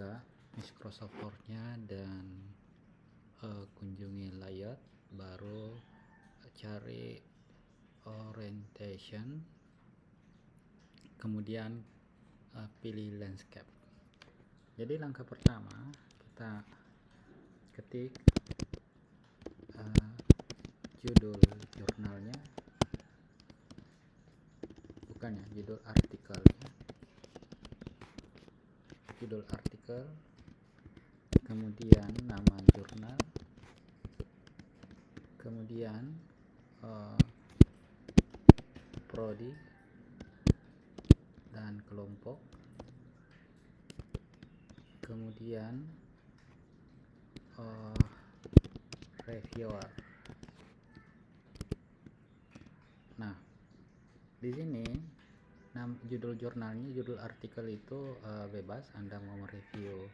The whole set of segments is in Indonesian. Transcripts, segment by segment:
buka Microsoft Word-nya dan kunjungi layout, baru cari orientation, kemudian pilih landscape. Jadi langkah pertama kita ketik judul jurnalnya, bukan ya, judul artikelnya, judul artikel, kemudian nama jurnal, kemudian prodi dan kelompok, kemudian reviewer. Nah, di sini judul jurnalnya, judul artikel itu bebas, Anda mau mereview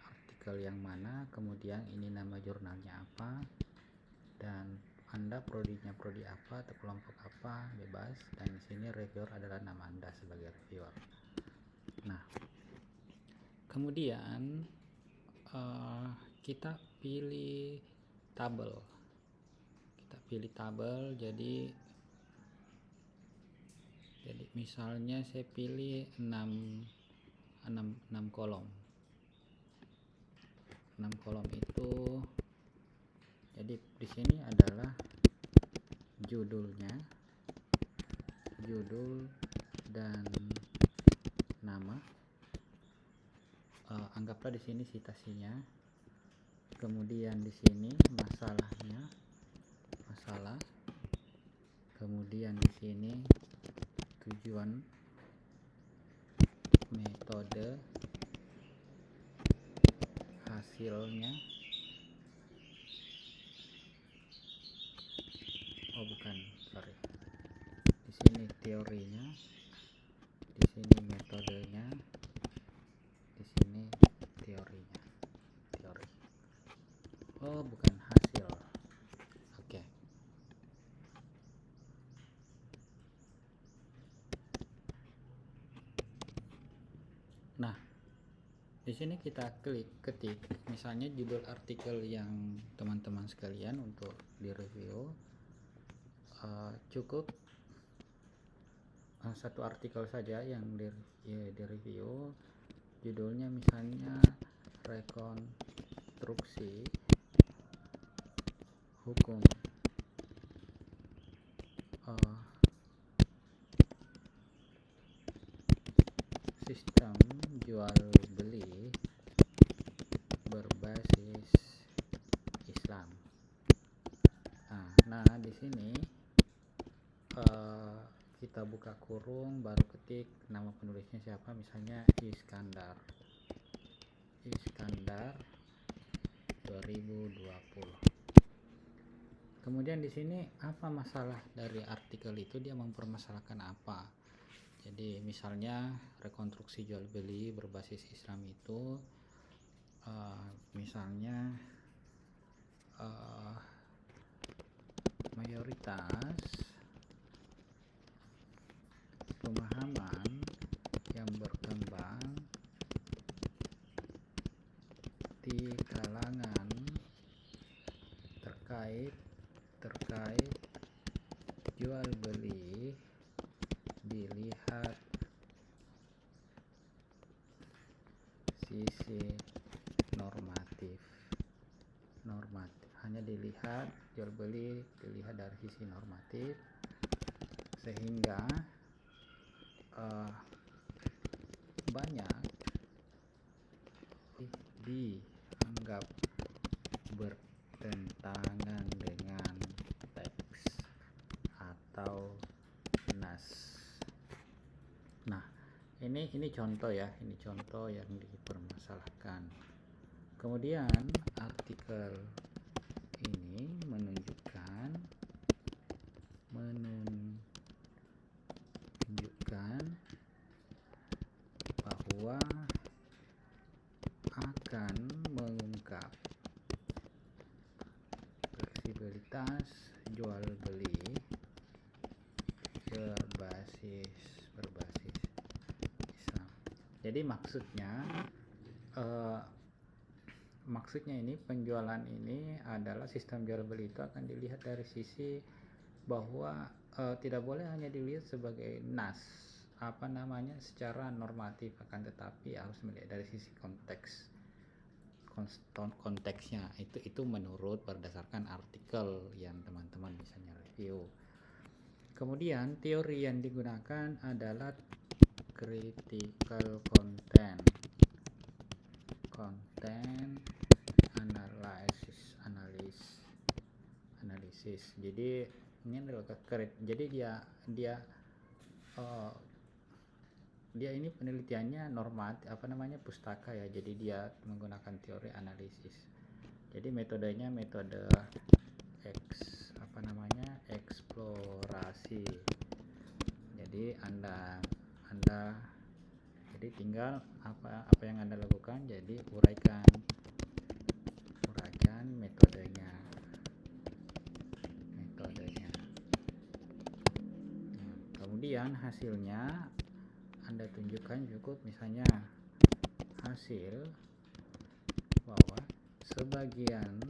artikel yang mana, kemudian ini nama jurnalnya apa, dan Anda prodinya prodi apa atau kelompok apa, bebas. Dan di sini reviewer adalah nama Anda sebagai reviewer. Nah, kemudian kita pilih tabel. Jadi misalnya saya pilih 6 kolom. 6 kolom itu, jadi di sini adalah judulnya, judul dan nama. Anggaplah di sini citasinya. Kemudian di sini masalahnya, masalah. Kemudian di sini tujuan, metode, hasilnya. Di sini teorinya, di sini metodenya, di sini teorinya. Hasil. Oke. Nah, di sini kita ketik misalnya judul artikel yang teman-teman sekalian untuk direview. Cukup satu artikel saja yang direview. Judulnya misalnya rekonstruksi hukum sistem jual beli berbasis Islam. Nah, di sini kita buka kurung, baru ketik nama penulisnya siapa, misalnya Iskandar 2020. Kemudian di sini apa masalah dari artikel itu, dia mempermasalahkan apa. Jadi misalnya rekonstruksi jual beli berbasis Islam itu misalnya mayoritas pemahaman yang berkembang di kalangan terkait jual beli dilihat sisi normatif, hanya dilihat jual beli dilihat dari sisi normatif, sehingga banyak dianggap bertentangan dengan teks atau nas. Nah, ini contoh ya, ini contoh yang dipermasalahkan. Kemudian artikel ini menunjukkan bahwa akan mengungkap fleksibilitas jual beli berbasis Islam. Jadi maksudnya eh, maksudnya ini penjualan ini adalah sistem jual beli itu akan dilihat dari sisi bahwa tidak boleh hanya dilihat sebagai nas secara normatif, akan tetapi harus melihat dari sisi konteksnya. Itu menurut berdasarkan artikel yang teman-teman misalnya review. Kemudian teori yang digunakan adalah critical content analisis. Jadi ini adalah jadi uh, dia ini penelitiannya pustaka ya. Jadi dia menggunakan teori analisis. Jadi metodenya metode eksplorasi. Jadi anda jadi tinggal apa yang Anda lakukan, jadi uraikan metodenya. Nah, kemudian hasilnya Anda tunjukkan cukup, misalnya hasil bahwa sebagian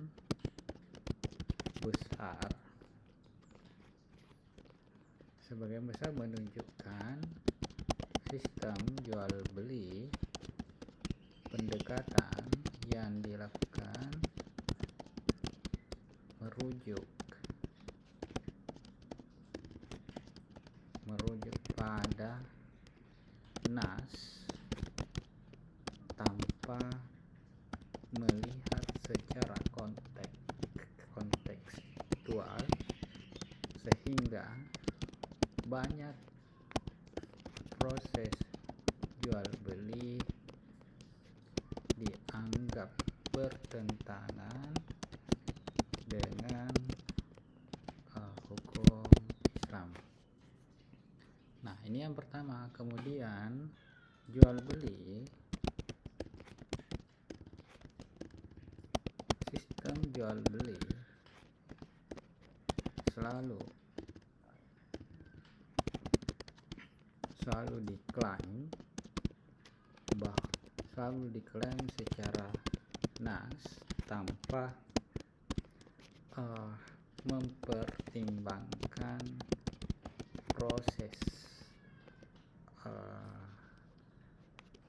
besar menunjukkan sistem jual beli pendekatan yang dilakukan merujuk pada nas tanpa melihat secara kontekstual, sehingga banyak proses jual beli dianggap bertentangan dengan hukum Islam. Nah, ini yang pertama. Kemudian sistem jual beli selalu diklaim secara nas tanpa mempertimbangkan proses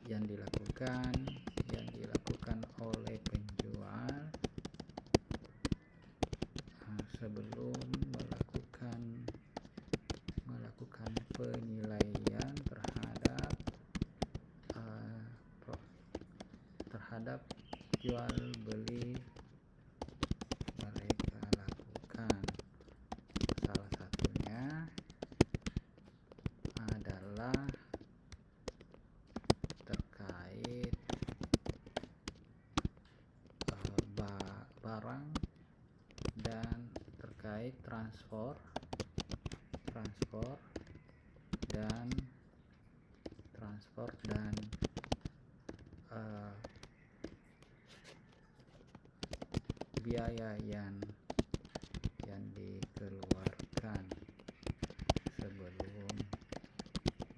yang dilakukan oleh penjual sebelum melakukan penilaian terhadap jual beli mereka lakukan. Salah satunya adalah terkait barang dan terkait transfer dan biaya yang dikeluarkan sebelum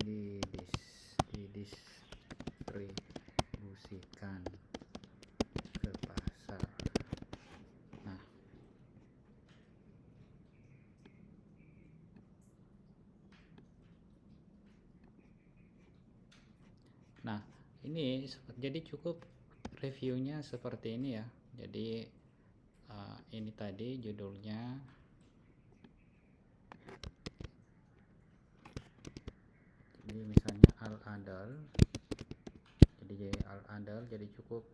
didistribusikan ke pasar. Nah, ini jadi cukup reviewnya seperti ini ya. Jadi ini tadi judulnya, jadi misalnya Al-Adal, jadi cukup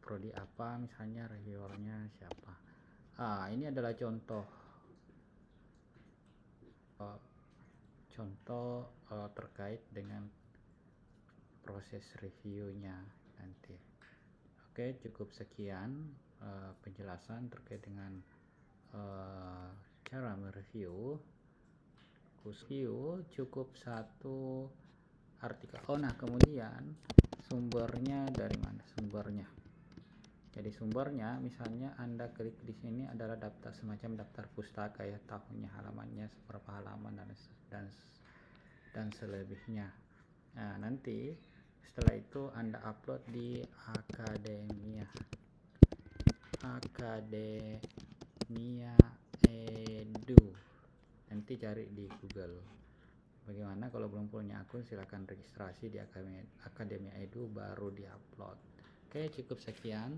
prodi apa, misalnya reviewernya siapa. Ini adalah contoh terkait dengan proses reviewnya nanti. Oke, cukup sekian penjelasan terkait dengan cara mereview. Cukup satu artikel. Kemudian sumbernya dari mana? Jadi sumbernya, misalnya Anda klik di sini adalah semacam daftar pustaka ya, tahunnya, halamannya seberapa halaman dan selebihnya. Nah, nanti Setelah itu Anda upload di Akademia Edu, nanti cari di Google. Bagaimana kalau belum punya akun, silahkan registrasi di Akademia Edu baru diupload. Oke, cukup sekian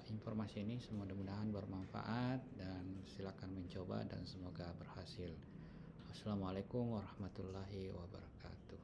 informasi ini, mudah-mudahan bermanfaat dan silakan mencoba dan semoga berhasil. Assalamualaikum warahmatullahi wabarakatuh.